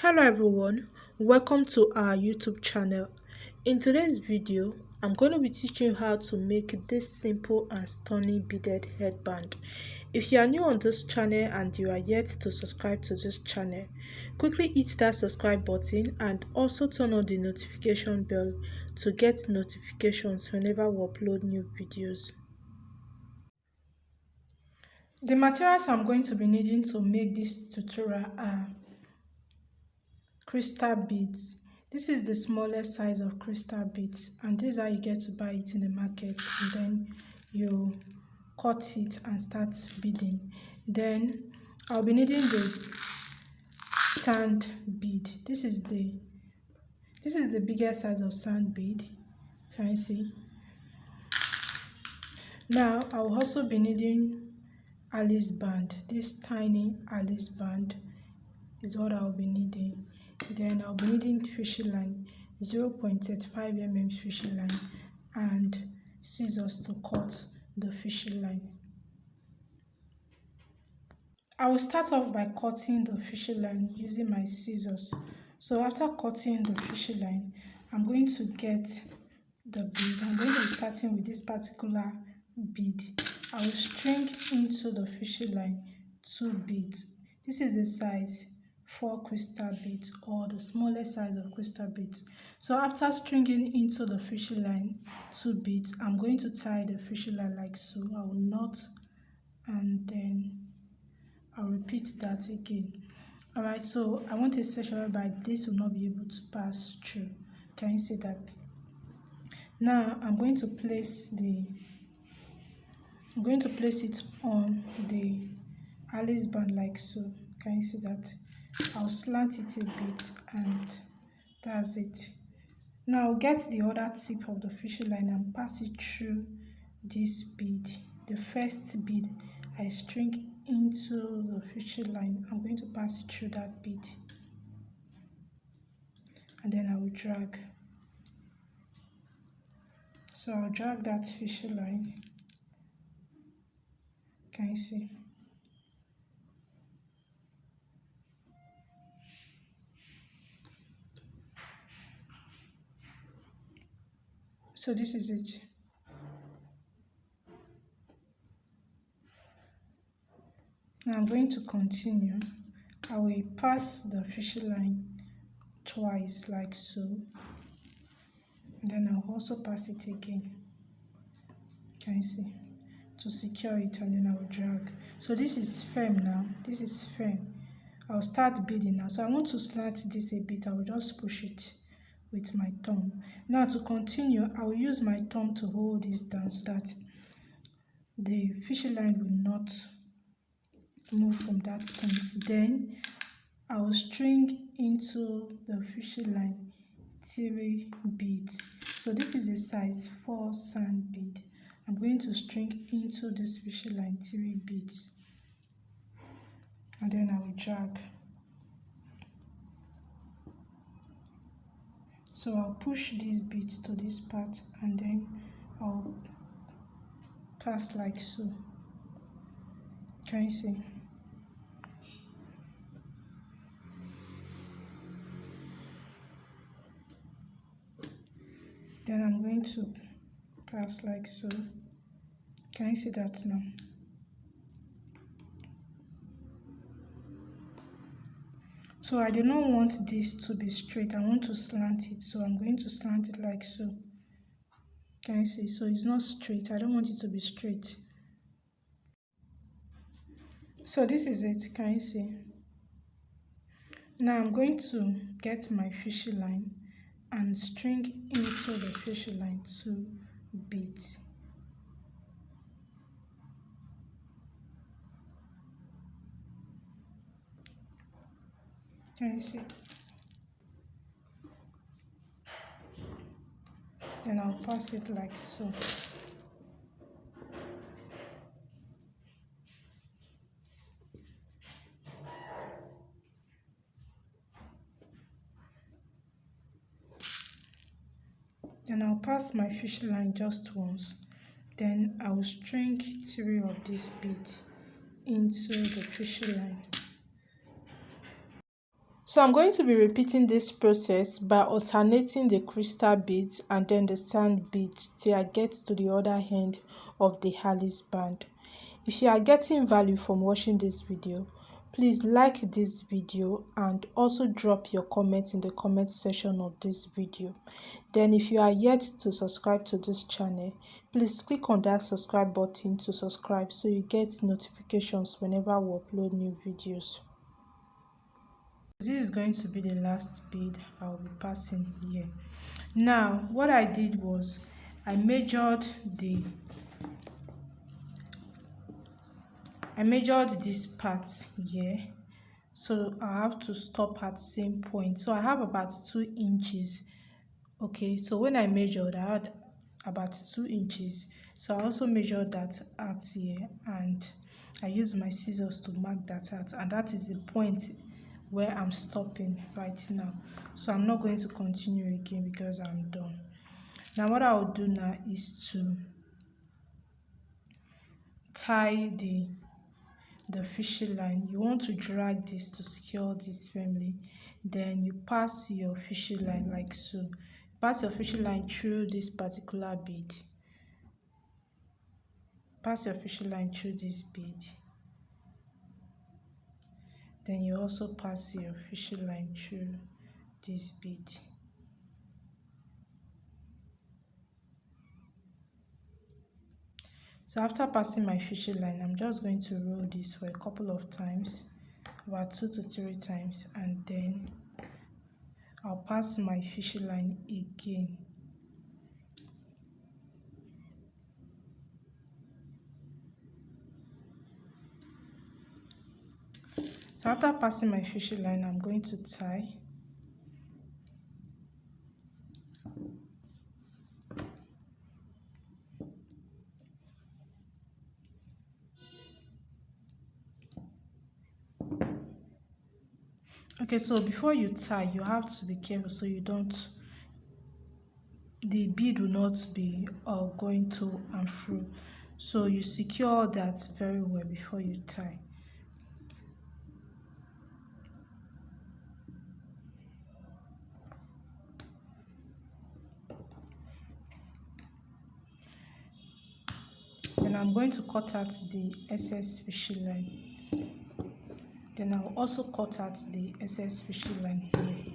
Hello everyone, welcome to our YouTube channel. In today's video, I'm going to be teaching you how to make this simple and stunning beaded headband. If you are new on this channel and you are yet to subscribe to this channel, quickly hit that subscribe button and also turn on the notification bell to get notifications whenever we upload new videos. The materials I'm going to be needing to make this tutorial are crystal beads. This is the smallest size of crystal beads, and this is how you get to buy it in the market, and then you cut it and start beading. Then I'll be needing the sand bead. This is the biggest size of sand bead. Can you see? Now I'll also be needing Alice band. This tiny Alice band is what I'll be needing. Then I'll be needing fishing line, 0.35 mm fishing line, and scissors to cut the fishing line. I will start off by cutting the fishing line using my scissors. So after cutting the fishing line, I'm going to get the bead. I'm going to be starting with this particular bead. I will string into the fishing line 2 beads. This is the size 4 crystal beads, or the smallest size of crystal beads. So after stringing into the fishing line 2 beads, I'm going to tie the fishing line like so. I will knot and then I'll repeat that again. Alright, so I want a section whereby this will not be able to pass through. Can you see that? Now I'm going to place it on the Alice band like so. Can you see that? I'll slant it a bit and that's it. Now I'll get the other tip of the fishing line and pass it through this bead. The first bead I string into the fishing line, I'm going to pass it through that bead and then I will drag. So I'll drag that fishing line. Can you see? So this is it. Now I'm going to continue. I will pass the fishing line twice like so, and then I'll also pass it again. Can you see? To secure it, and then I'll drag. So this is firm now. This is firm. I'll start beading now. So I want to slant this a bit. I will just push it with my thumb. Now to continue, I will use my thumb to hold this down so that the fishing line will not move from that point. Then I will string into the fishing line 3 beads. So this is a size 4 sand bead. I'm going to string into this fishing line 3 beads, and then I will drag. So I'll push these beads to this part and then I'll pass like so. Can you see? Then I'm going to pass like so. Can you see that now? So I do not want this to be straight. I want to slant it. So I'm going to slant it like so. Can you see? So it's not straight. I don't want it to be straight. So this is it. Can you see? Now I'm going to get my fishing line and string into the fishing line 2 beads. Can you see? Then I'll pass it like so. Then I'll pass my fishing line just once. Then I will string 3 of these beads into the fishing line. So I'm going to be repeating this process by alternating the crystal beads and then the sand beads till I get to the other end of the Alice band. If you are getting value from watching this video, please like this video and also drop your comments in the comment section of this video. Then if you are yet to subscribe to this channel, please click on that subscribe button to subscribe so you get notifications whenever we upload new videos. This is going to be the last bead I will be passing here. Now what I did was I measured this part here, so I have to stop at same point. So I have about 2 inches. Okay, so when I measured, I had about 2 inches. So I also measured that out here and I used my scissors to mark that out, and that is the point where I'm stopping right now. So I'm not going to continue again because I'm done. Now what I will do now is to tie the fishing line. You want to drag this to secure this firmly. Then you pass your fishing line like so. Pass your fishing line through this particular bead. Pass your fishing line through this bead. Then you also pass your fishing line through this bead. So after passing my fishing line, I'm just going to roll this for a couple of times, about 2 to 3 times, and then I'll pass my fishing line again. So after passing my fishing line, I'm going to tie. Okay, so before you tie, you have to be careful so the bead will not be going to and fro. So you secure that very well before you tie. Then I'm going to cut out the excess fishing line. Then I'll also cut out the excess fishing line here.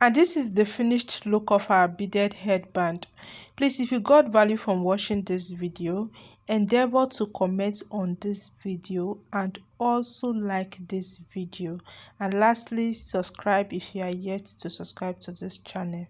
And this is the finished look of our beaded headband. Please, if you got value from watching this video, endeavor to comment on this video and also like this video. And lastly, subscribe if you are yet to subscribe to this channel.